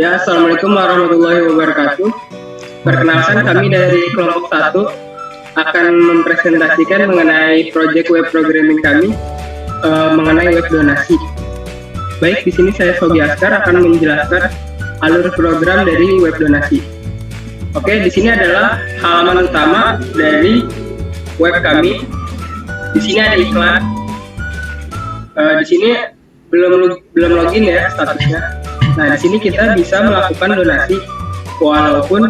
Ya, Assalamualaikum warahmatullahi wabarakatuh. Perkenalkan, kami dari kelompok 1 akan mempresentasikan mengenai proyek web programming kami mengenai web donasi. Baik, di sini saya Sogi Askar akan menjelaskan alur program dari web donasi. Oke, di sini adalah halaman utama dari web kami. Di sini ada iklan. Di sini belum login ya statusnya. Nah, di sini kita bisa melakukan donasi walaupun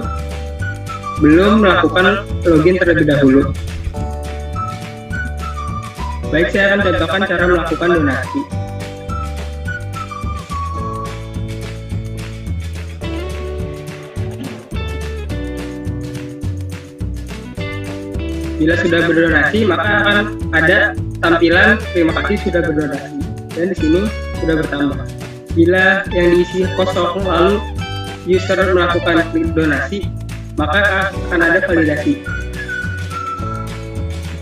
belum melakukan login terlebih dahulu. Baik, saya akan contohkan cara melakukan donasi. Bila sudah berdonasi, maka akan ada tampilan terima kasih sudah berdonasi. Dan di sini sudah bertambah. Bila yang diisi kosong lalu user melakukan klik donasi, maka akan ada validasi.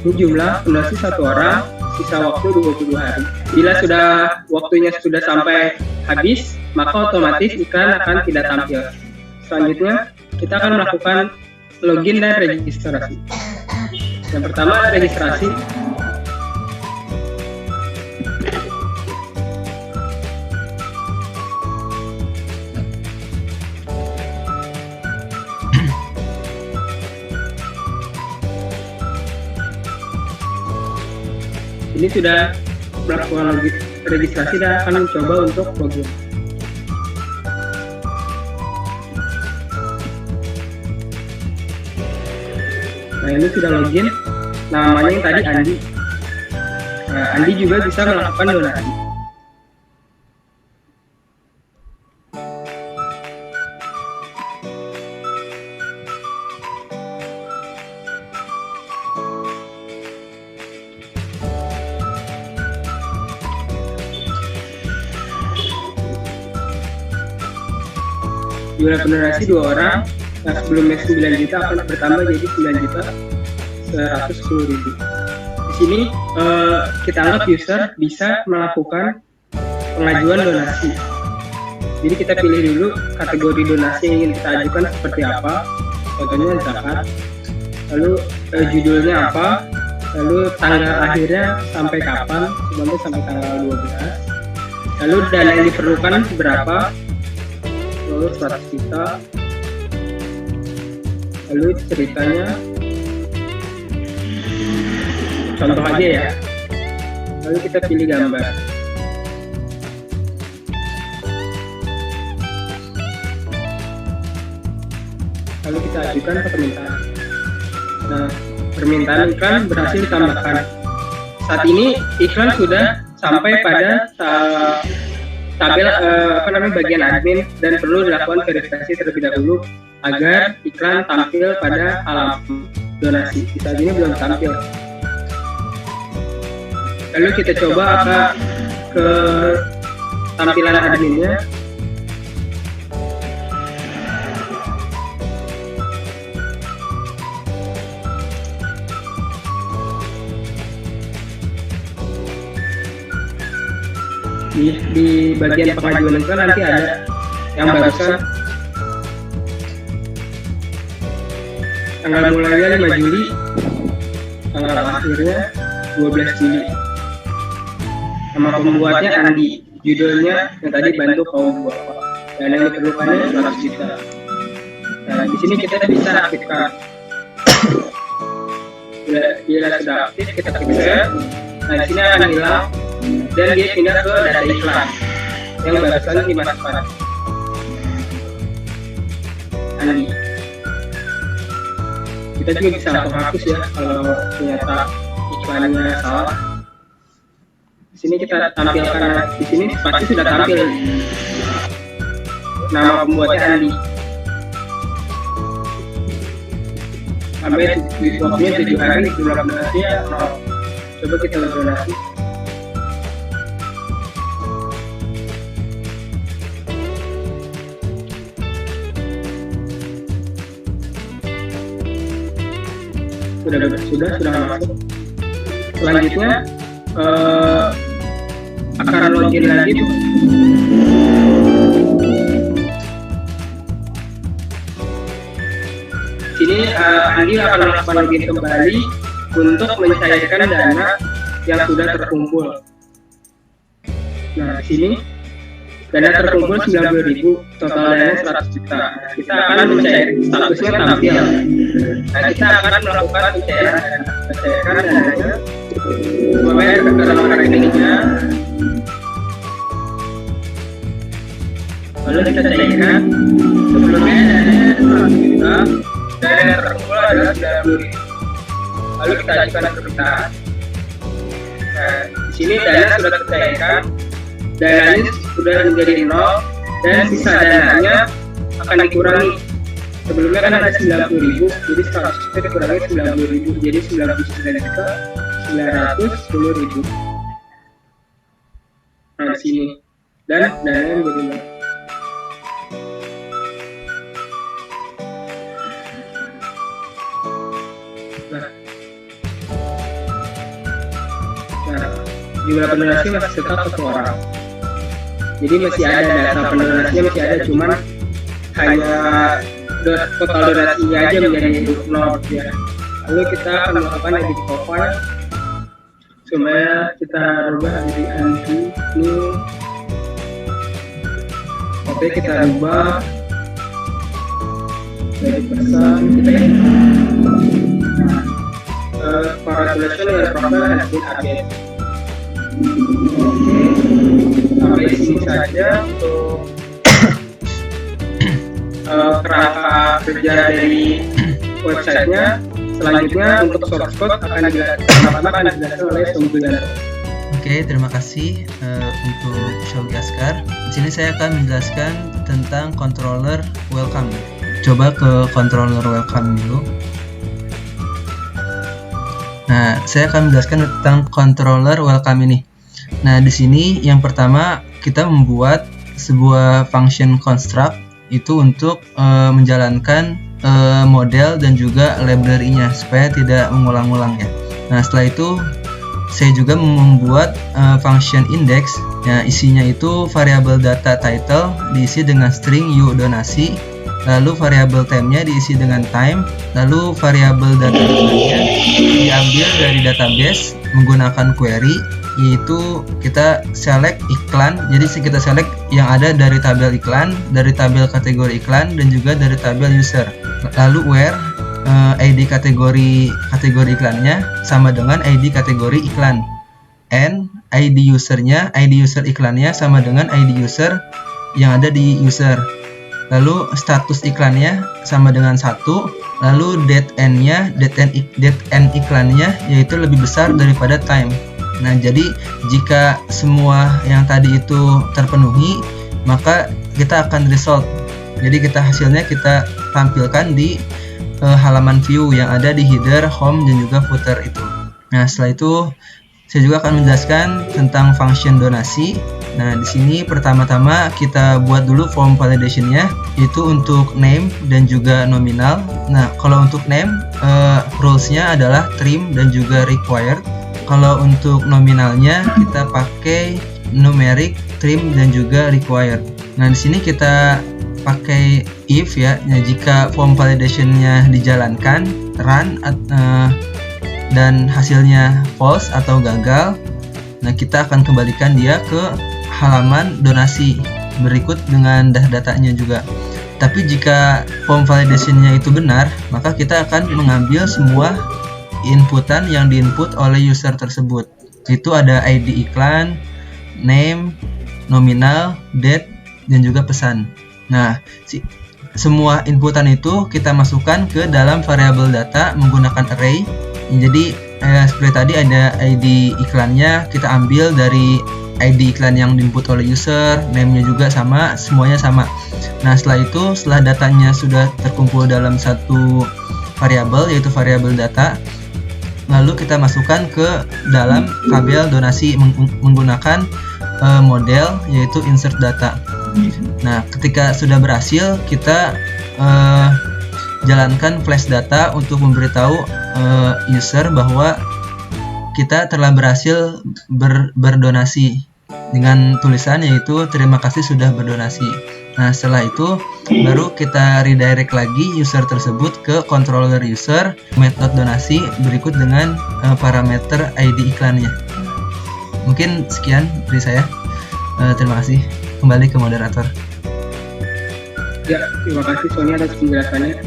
Ini jumlah donasi 1 orang, sisa waktu 22 hari. Bila waktunya sudah sampai habis, maka otomatis iklan akan tidak tampil. Selanjutnya, kita akan melakukan login dan registrasi. Yang pertama, registrasi. Ini sudah melakukan registrasi dan akan mencoba untuk login. Nah, ini sudah login. Namanya yang tadi Andi. Nah, Andi juga bisa melakukan donasi. Jumlah pendonasi 2 orang, nah sebelumnya 9 juta akan bertambah jadi 9.110.000. Di sini kita anggap user bisa melakukan pengajuan donasi. Jadi kita pilih dulu kategori donasi yang ingin kita ajukan seperti apa, contohnya zakat, lalu judulnya apa, lalu tanggal akhirnya sampai kapan, sebelumnya sampai tanggal 12, lalu dana yang diperlukan berapa, lalu 100 juta, lalu ceritanya contoh aja ya, lalu kita pilih gambar, lalu kita ajukan ke permintaan. Nah, permintaan iklan berhasil ditambahkan. Saat ini iklan sudah sampai pada tabel bagian admin dan perlu dilakukan verifikasi terlebih dahulu agar iklan tampil pada halaman donasi. Saat ini belum tampil. Lalu kita coba ke tampilan adminnya. Di bagian pengajuan itu nanti ada yang barusan tanggal mulainya 5 Juli, tanggal akhirnya 12 Juli. Nama pembuatnya Andi, judulnya yang tadi bantu kaum duafa, dan yang diperlukannya 100 juta. Nah, di sini kita bisa aktifkan. Bila sudah aktif, kita klik save. Nah, di sini akan hilang dan dia pindah ke data iklan yang barusan dimasukkan. Andi. Kita juga bisa menghapus ya kalau ternyata iklannya salah. Di sini kita tampilkan, di sini pasti sudah tampil nama pembuatnya Andi. Sampai waktunya 7 hari, jumlah donasinya 0. Coba kita donasi. Sudah masuk. Selanjutnya akan login lagi. Andil akan melakukan login kembali untuk mencairkan dana yang sudah terkumpul. Nah, di sini dana terkumpul 90.000, total dana 100 juta. Kita akan mencair, statusnya tampil. Nah, kita akan melakukan pencairan dananya. Supaya ke dalam rekeningnya. Lalu kita cairkan. Sebelumnya dana 100 juta, dana terkumpul adalah 90.000. Lalu kita ajukan permintaan. Nah, di sini dana sudah tercairkan. Dananya sudah menjadi 0 dan sisa dananya akan dikurangi. Sebelumnya kan ada 90.000, jadi 100 juta dikurangi 90.000, jadi 99.910.000. Nah, di sini dan dananya menjadi 0. Nah, jumlah pendonasi masih tetap 1 orang. Jadi masih ada data pendonasinya, masih ada, cuman hanya total donasinya aja menjadi 0 ya. Lalu kita akan melakukan edit profile supaya kita rubah jadi anti new. Oke, kita rubah dari pesan kita edit. Congratulations, your profile has been updated. Oke, sampai di sini saja untuk kerangka kerja dari websitenya. Selanjutnya untuk source code akan dijelaskan oleh Shogi. Oke, terima kasih untuk Shogi Askar. Di sini saya akan menjelaskan tentang controller welcome. Coba ke controller welcome dulu. Nah, saya akan menjelaskan tentang controller welcome ini. Nah, di sini yang pertama kita membuat sebuah function construct itu untuk menjalankan model dan juga library-nya supaya tidak mengulang-ulang ya. Nah, setelah itu saya juga membuat function index. Nah, isinya itu variabel data title diisi dengan string u donasi, lalu variabel time-nya diisi dengan time, lalu variabel data iklannya diambil dari database menggunakan query, yaitu kita select iklan. Jadi kita select yang ada dari tabel iklan, dari tabel kategori iklan, dan juga dari tabel user. Lalu where ID kategori iklannya sama dengan ID kategori iklan, and ID usernya, ID user iklannya sama dengan ID user yang ada di user. Lalu status iklannya sama dengan 1, lalu date end-nya, date end iklannya yaitu lebih besar daripada time. Nah, jadi jika semua yang tadi itu terpenuhi, maka kita akan result. Jadi hasilnya kita tampilkan di halaman view yang ada di header, home, dan juga footer itu. Nah, setelah itu saya juga akan menjelaskan tentang function donasi. Nah, di sini pertama-tama kita buat dulu form validation-nya, yaitu untuk name dan juga nominal. Nah, kalau untuk name, rules-nya adalah trim dan juga required. Kalau untuk nominalnya kita pakai numeric, trim, dan juga required. Nah, di sini kita pakai if ya. Nah, jika form validation-nya dijalankan, run, dan hasilnya false atau gagal, nah kita akan kembalikan dia ke halaman donasi berikut dengan datanya juga. Tapi jika form validation-nya itu benar, maka kita akan mengambil semua inputan yang diinput oleh user tersebut. Itu ada ID iklan, name, nominal, date, dan juga pesan. Nah, semua inputan itu kita masukkan ke dalam variabel data menggunakan array. Jadi seperti tadi ada ID iklannya, kita ambil dari ID iklan yang diinput oleh user, name-nya juga sama, semuanya sama. Nah, setelah datanya sudah terkumpul dalam satu variabel, yaitu variabel data, lalu kita masukkan ke dalam tabel donasi menggunakan model, yaitu insert data. Nah, ketika sudah berhasil, kita jalankan flash data untuk memberitahu user bahwa kita telah berhasil berdonasi dengan tulisan yaitu terima kasih sudah berdonasi. Nah, setelah itu baru kita redirect lagi user tersebut ke controller user method donasi berikut dengan parameter ID iklannya. Mungkin sekian dari saya. Terima kasih. Kembali ke moderator. Ya, terima kasih Sony atas penjelasannya.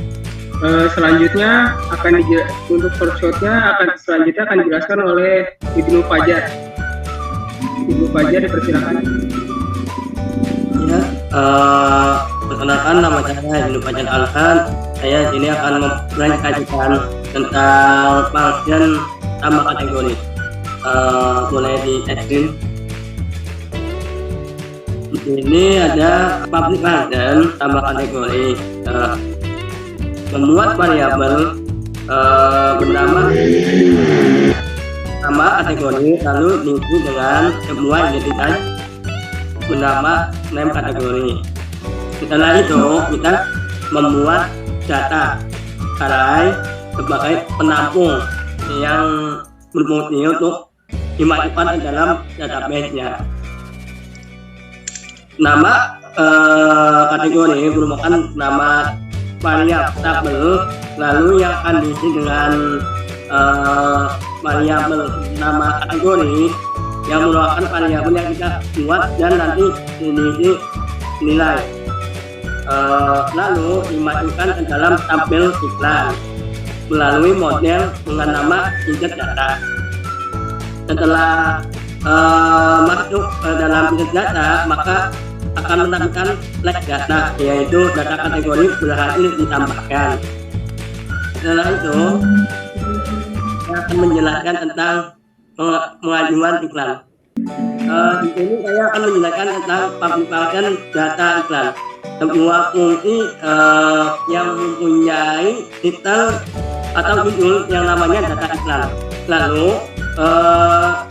Selanjutnya untuk workshopnya selanjutnya akan dijelaskan oleh Ibnu Fajar. Ibnu Fajar, dipersilakan. Ya, perkenalkan nama saya Ibnu Fajar Alhan. Saya sini akan mempresentasikan tentang function tambah kategori. Mulai di screen. Ini ada public function tambah kategori. Membuat variabel bernama nama kategori lalu diisi dengan sebuah identitas bernama name kategori. Setelah itu kita membuat data array sebagai penampung yang berfungsi untuk dimasukkan ke dalam database-nya. Nama kategori merupakan nama variabel, lalu yang akan diisi dengan variabel nama kategori yang merupakan variabel yang kita buat dan nanti diisi nilai, lalu dimasukkan ke dalam tabel iklan melalui model dengan nama insert data. Setelah masuk ke dalam insert data, maka akan menampilkan flag data, yaitu data kategori berhasil ditambahkan. Setelah itu saya akan menjelaskan tentang pengajuan iklan. Di sini saya akan menjelaskan tentang publication data iklan, sebuah fungsi yang mempunyai titel atau judul yang namanya data iklan. Lalu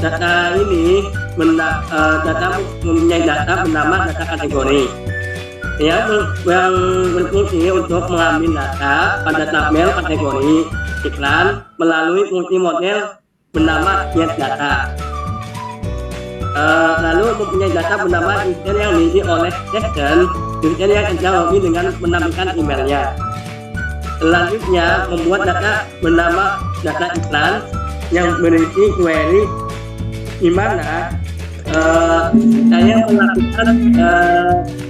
data ini mempunyai data bernama data kategori yang berfungsi untuk mengambil data pada tabel kategori iklan melalui fungsi model bernama getData. Lalu mempunyai data bernama user yang diisi oleh session user yang terlogin dengan menampilkan emailnya. Selanjutnya membuat data bernama data iklan yang berisi query di mana saya melakukan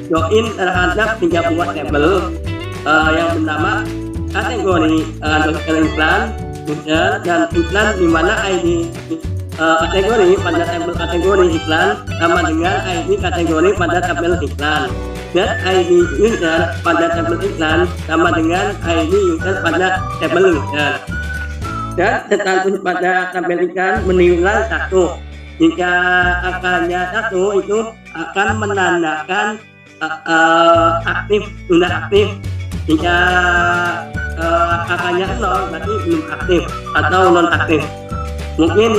login terhadap 3 buah tabel yang bernama kategori iklan, user, dan iklan, di mana ID kategori pada tabel kategori iklan sama dengan ID kategori pada tabel iklan, dan ID user pada tabel iklan sama dengan ID user pada tabel user. Dan status pada tabel iklan menilai 1. Jika angkanya 1 itu akan menandakan aktif, sudah aktif. Jika angkanya 0 berarti belum aktif atau non aktif. Mungkin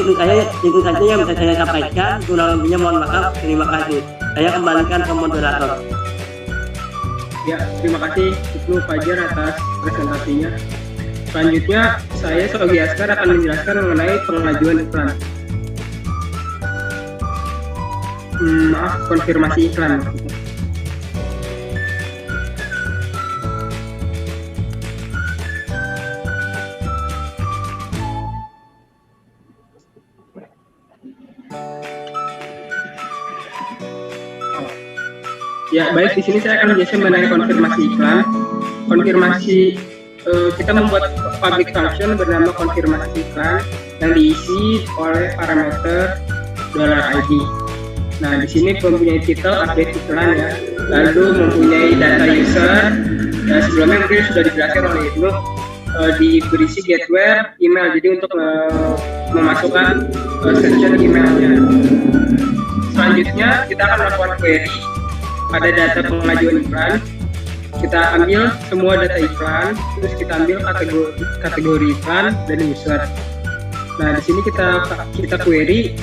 itu saja yang bisa saya sampaikan. Kurang lebihnya mohon maaf. Terima kasih. Saya kembalikan ke moderator. Ya, terima kasih Ibnu Fajar atas presentasinya. Selanjutnya, saya Sogi Askar akan menjelaskan mengenai pengajuan iklan. Konfirmasi iklan. Ya, baik, di sini saya akan menjelaskan mengenai konfirmasi iklan. Konfirmasi kita membuat public function bernama konfirmasi iklan yang diisi oleh parameter $ID. Nah, di sini mempunyai titel update iklan ya, lalu mempunyai data user. Ya, sebelumnya mungkin sudah dijelaskan oleh Ibnu, berisi get where email, jadi untuk memasukkan section emailnya. Selanjutnya kita akan melakukan query pada data pengajuan iklan. Kita ambil semua data iklan, terus kita ambil kategori iklan dan user. Nah, di sini kita query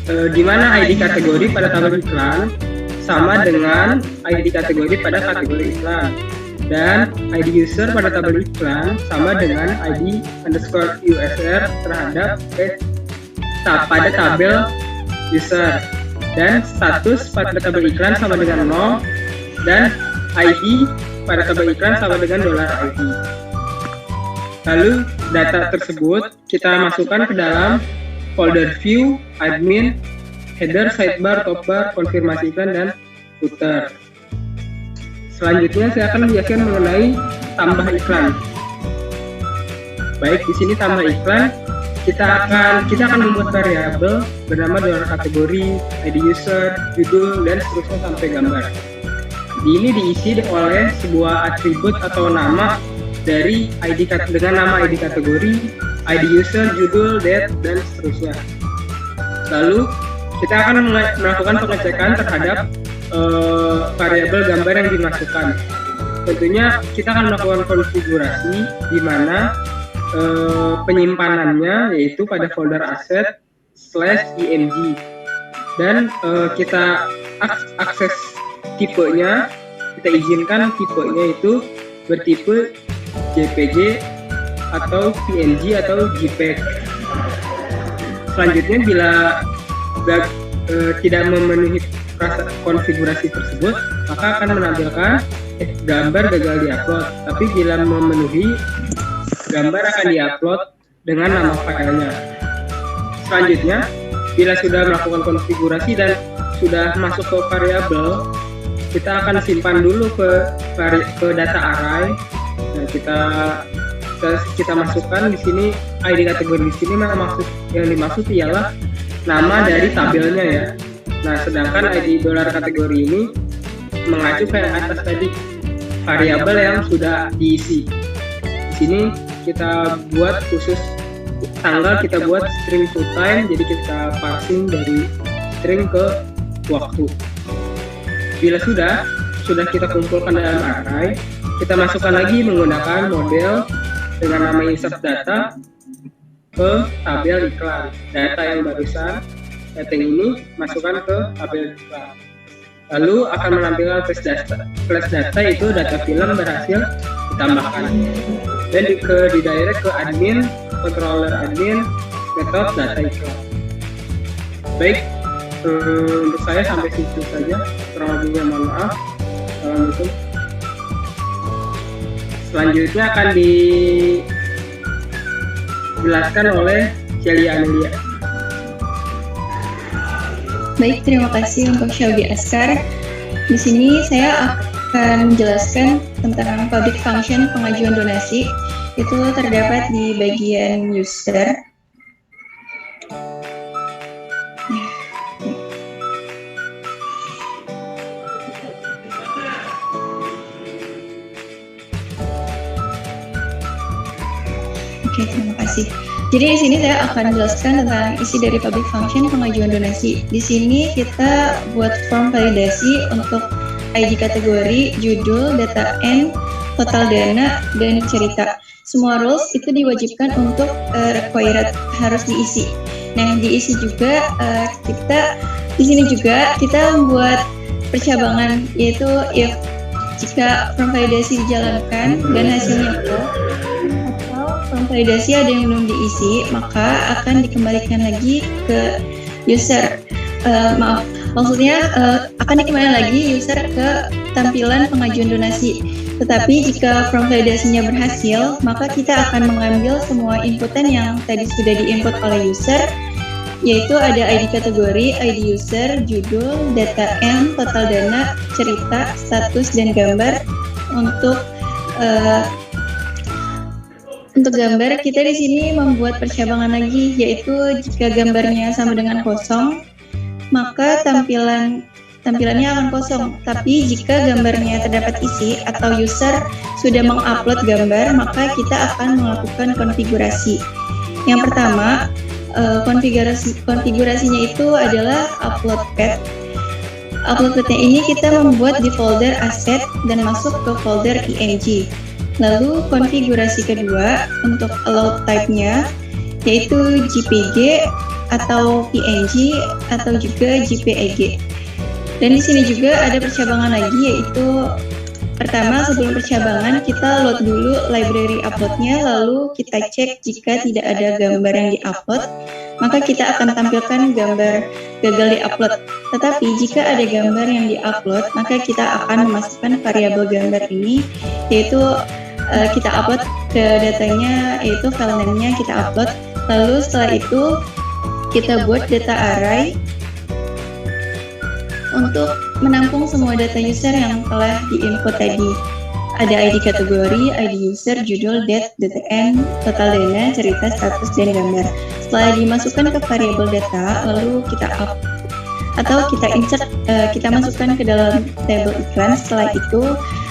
di mana ID kategori pada tabel iklan sama dengan ID kategori pada kategori iklan, dan ID user pada tabel iklan sama dengan ID underscore USR terhadap pada tabel user, dan status pada tabel iklan sama dengan 0, dan ID pada tabel iklan sama dengan $ID. Lalu data tersebut kita masukkan ke dalam folder view, admin, header, sidebar, topbar, konfirmasi iklan, dan footer. Selanjutnya saya akan menjelaskan mengenai tambah iklan. Baik, di sini tambah iklan, kita akan membuat variabel bernama $kategori, ID user, judul, dan seterusnya sampai gambar. Ini diisi oleh sebuah atribut atau nama dari ID dengan nama ID kategori, ID user, judul, date, dan seterusnya. Lalu kita akan melakukan pengecekan terhadap variabel gambar yang dimasukkan. Tentunya kita akan melakukan konfigurasi di mana penyimpanannya yaitu pada folder aset /img, dan kita akses tipenya, kita izinkan tipenya itu bertipe JPG atau PNG atau JPEG. Selanjutnya bila tidak memenuhi konfigurasi tersebut, maka akan menampilkan gambar gagal diupload. Tapi bila memenuhi, gambar akan diupload dengan nama filenya. Selanjutnya, bila sudah melakukan konfigurasi dan sudah masuk ke variabel, kita akan simpan dulu ke data array. Nah, kita masukkan di sini ID kategori. Di sini yang dimaksud ialah nama dari tabelnya ya. Nah, sedangkan ID $kategori ini mengacu ke atas tadi variabel yang sudah diisi. Di sini kita buat khusus tanggal, kita buat string to time, jadi kita parsing dari string ke waktu. Bila sudah kita kumpulkan dalam array, kita masukkan lagi menggunakan model dengan nama insert data ke tabel iklan. Data yang barusan, data ini masukkan ke tabel iklan. Lalu akan menampilkan flash data itu data film berhasil ditambahkan. Dan didirect ke admin, controller admin, method data iklan. Baik, untuk saya sampai situ saja. Kurang lebihnya mohon maaf. Assalamualaikum. Selanjutnya akan dijelaskan oleh Celia Amelia. Baik, terima kasih untuk Shelby Askar. Di sini saya akan menjelaskan tentang public function pengajuan donasi. Itu terdapat di bagian user. Oke, terima kasih. Jadi di sini saya akan menjelaskan tentang isi dari public function pengajuan donasi. Di sini kita buat form validasi untuk ID kategori, judul, data N, total dana, dan cerita. Semua rules itu diwajibkan untuk required harus diisi. Nah, diisi juga kita di sini juga kita membuat percabangan, yaitu if jika form validasi dijalankan dan hasilnya full, form validasi ada yang belum diisi, maka akan dikembalikan lagi ke user. Maksudnya akan dikembalikan lagi user ke tampilan pengajuan donasi. Tetapi jika form validasinya berhasil, maka kita akan mengambil semua inputan yang tadi sudah diinput oleh user, yaitu ada ID kategori, ID user, judul, data N, total dana, cerita, status, dan gambar. Untuk gambar, kita di sini membuat percabangan lagi, yaitu jika gambarnya sama dengan kosong, maka tampilannya akan kosong. Tapi jika gambarnya terdapat isi atau user sudah mengupload gambar, maka kita akan melakukan konfigurasi. Yang pertama, konfigurasinya itu adalah upload path. Upload path-nya ini kita membuat di folder aset dan masuk ke folder img. Lalu konfigurasi kedua untuk allow type-nya yaitu JPG atau PNG atau juga JPEG. Dan di sini juga ada percabangan lagi, yaitu pertama sebelum percabangan kita load dulu library upload-nya, lalu kita cek jika tidak ada gambar yang diupload, maka kita akan tampilkan gambar gagal di-upload. Tetapi jika ada gambar yang di-upload, maka kita akan memasukkan variabel gambar ini, yaitu kita upload ke datanya, yaitu file name-nya kita upload. Lalu setelah itu kita buat data array untuk menampung semua data user yang telah di-input tadi. Ada ID kategori, ID user, judul, date, DTN, total dana, cerita, status, dan gambar. Setelah dimasukkan ke variabel data, lalu kita up atau kita insert, kita masukkan ke dalam table iklan. Setelah itu,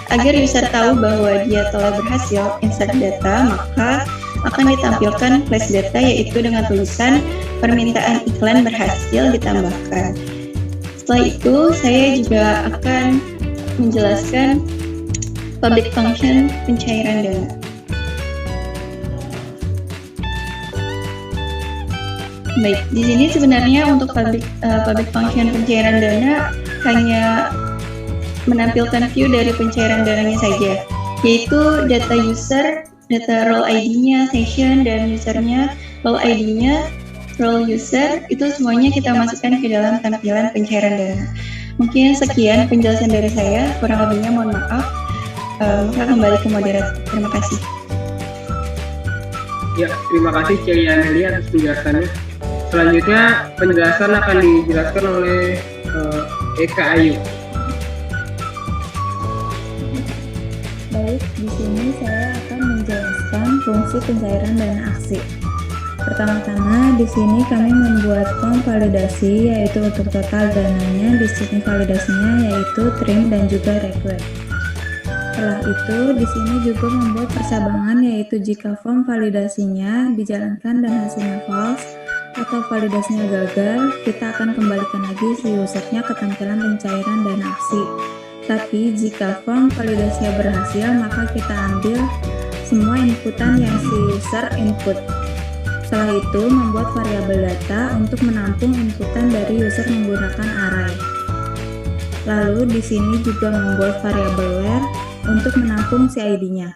agar user tahu bahwa dia telah berhasil insert data, maka akan ditampilkan flash data, yaitu dengan tulisan permintaan iklan berhasil ditambahkan. Setelah itu, saya juga akan menjelaskan public function pencairan dana. Baik, di sini sebenarnya untuk public function pencairan dana hanya menampilkan view dari pencairan dananya saja, yaitu data user, data role ID-nya, session, dan usernya, role ID-nya, role user, itu semuanya kita masukkan ke dalam tampilan pencairan dana. Mungkin sekian penjelasan dari saya, kurang lebihnya mohon maaf. Maka kembali ke moderator. Terima kasih. Ya, terima kasih Celia Amelia atas penjelasannya. Selanjutnya penjelasan akan dijelaskan oleh Eka Ayu. Baik, di sini saya akan menjelaskan fungsi pencairan dana aksi. Pertama-tama, di sini kami membuat form validasi, yaitu untuk total dananya, disiplin validasinya yaitu trim dan juga request. Setelah itu, di sini juga membuat persabangan, yaitu jika form validasinya dijalankan dan hasilnya false atau validasinya gagal, kita akan kembalikan lagi si usernya ke tampilan pencairan dana aksi. Tapi jika form validasinya berhasil, maka kita ambil semua inputan yang si user input. Setelah itu, membuat variabel data untuk menampung inputan dari user menggunakan array. Lalu di sini juga membuat variabel where untuk menampung si ID-nya.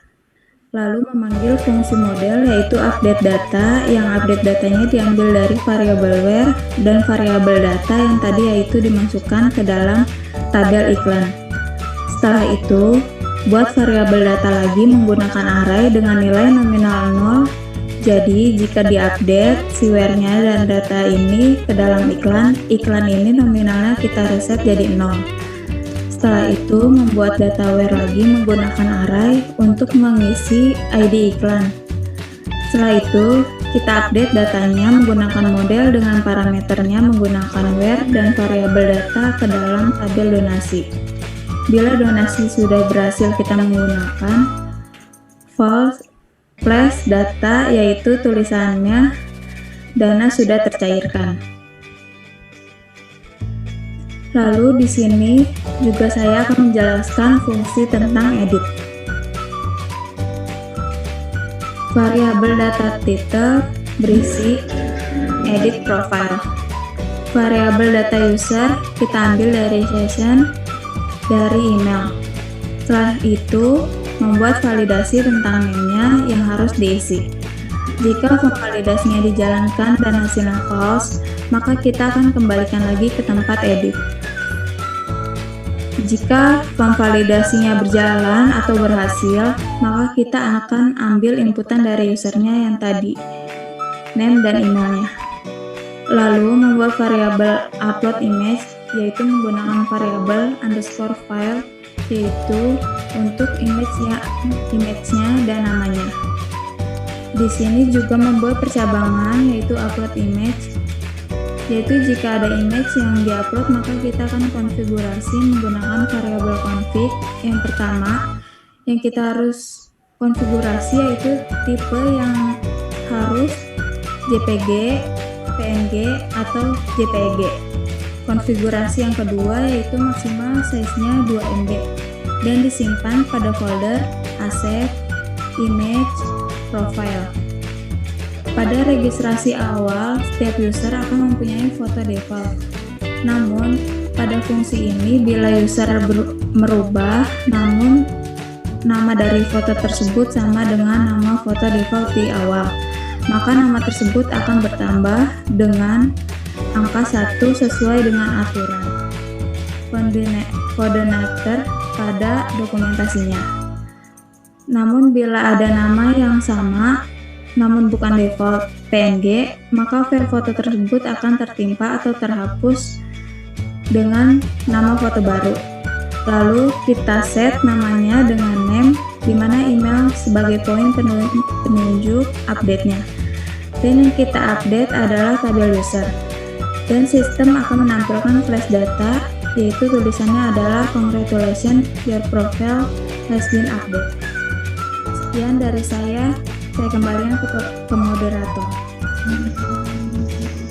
Lalu memanggil fungsi model, yaitu update data, yang update datanya diambil dari variabel where dan variabel data yang tadi yaitu dimasukkan ke dalam tabel iklan. Setelah itu, buat variabel data lagi menggunakan array dengan nilai nominal 0. Jadi jika diupdate si where-nya dan data ini ke dalam iklan ini nominalnya kita reset jadi 0. Setelah itu membuat data where lagi menggunakan array untuk mengisi ID iklan. Setelah itu kita update datanya menggunakan model dengan parameternya menggunakan where dan variabel data ke dalam tabel donasi. Bila donasi sudah berhasil kita menggunakan false flash data, yaitu tulisannya dana sudah tercairkan. Lalu di sini juga saya akan menjelaskan fungsi tentang edit. Variabel data title berisi edit profile. Variabel data user kita ambil dari session dari email. Setelah itu membuat validasi tentang name-nya yang harus diisi. Jika form validasinya dijalankan dan hasilnya false, maka kita akan kembalikan lagi ke tempat edit. Jika form validasinya berjalan atau berhasil, maka kita akan ambil inputan dari usernya yang tadi, name dan emailnya. Lalu membuat variabel upload image, yaitu menggunakan variabel underscore file, yaitu untuk image-nya dan namanya. Di sini juga membuat percabangan, yaitu upload image, yaitu jika ada image yang diupload maka kita akan konfigurasi menggunakan variabel config. Yang pertama yang kita harus konfigurasi yaitu tipe yang harus JPG, PNG, atau JPEG. Konfigurasi yang kedua yaitu maksimal size-nya 2 MB dan disimpan pada folder asset, image, profile. Pada registrasi awal, setiap user akan mempunyai foto default. Namun, pada fungsi ini bila user merubah, namun nama dari foto tersebut sama dengan nama foto default di awal. maka nama tersebut akan bertambah dengan angka 1 sesuai dengan aturan koordinator pada dokumentasinya. Namun bila ada nama yang sama namun bukan default PNG, maka file foto tersebut akan tertimpa atau terhapus dengan nama foto baru. Lalu kita set namanya dengan name, di mana email sebagai poin penunjuk update-nya. Dan yang kita update adalah tabel user. Dan sistem akan menampilkan flash data, yaitu tulisannya adalah congratulations, your profile has been updated. Sekian dari saya kembalikan ke moderator.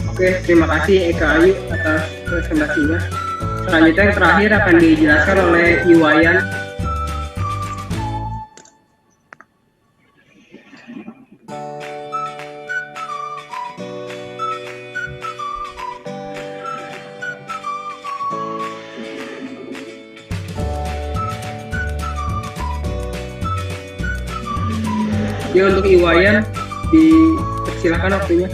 Oke, terima kasih Eka Ayu atas presentasinya. Selanjutnya yang terakhir akan dijelaskan oleh Iwayan. Ya, untuk Iwayan dipersilakan waktunya.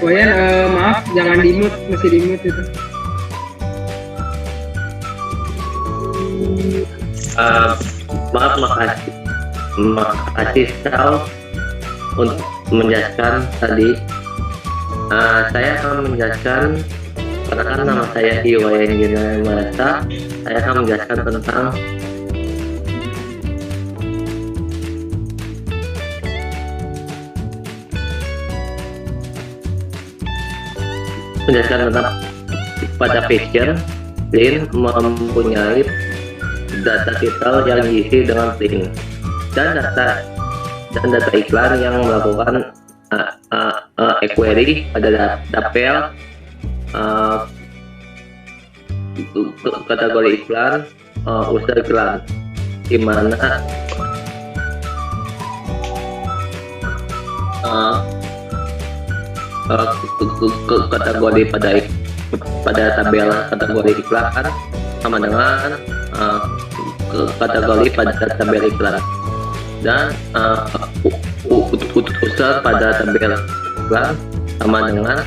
Iwayan, maaf, jangan di-mute, mesti di-mute itu. Maaf, makasih Sal untuk menjelaskan tadi. Saya akan menjelaskan, karena kan nama saya Iwayan Gina Marasa, saya akan menjelaskan tentang pada Passion, Lin mempunyai data title yang diisi dengan link dan data iklan yang melakukan query pada tabel kategori iklan, user iklan, di mana kategori pada tabel kategori iklan sama dengan kategori pada tabel iklan, dan user pada tabel iklan sama dengan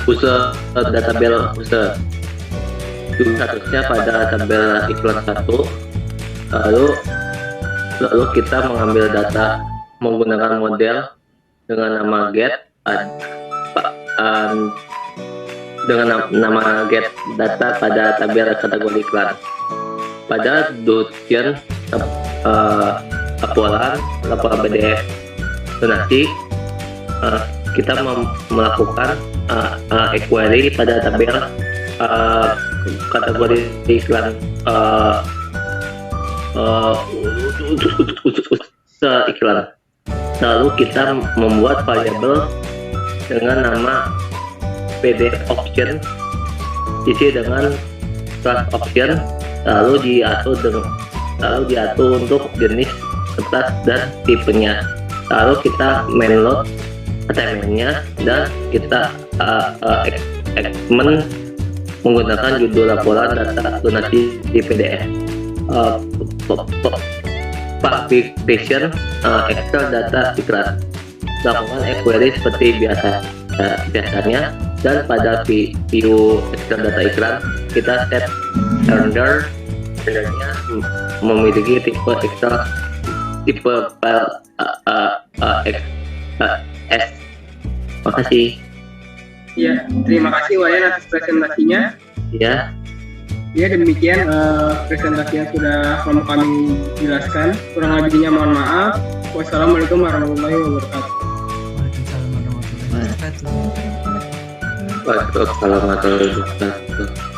user pada tabel user. Statusnya pada tabel iklan 1, lalu kita mengambil data menggunakan model dengan nama get dengan nama get data pada tabel kategori iklan. Pada document laporan PDF donasi, kita melakukan query pada tabel kategori iklan iklan. Lalu kita membuat variabel dengan nama PDF option isi dengan class option, lalu diatur untuk jenis kertas dan tipenya. Lalu kita mainload attachment-nya dan kita experiment menggunakan judul laporan data donasi di PDF. Passion Excel data iklan, lakukan query seperti biasanya, dan pada view Excel data iklan kita set rendernya memiliki tipe Excel tipe file S. Makasih. Ya, terima kasih Wayan atas presentasinya. Ya. Ya, demikian presentasi yang sudah kami jelaskan. Kurang lebihnya mohon maaf. Wassalamualaikum warahmatullahi wabarakatuh. Waalaikumsalam warahmatullahi wabarakatuh. Waalaikumsalam warahmatullahi wabarakatuh.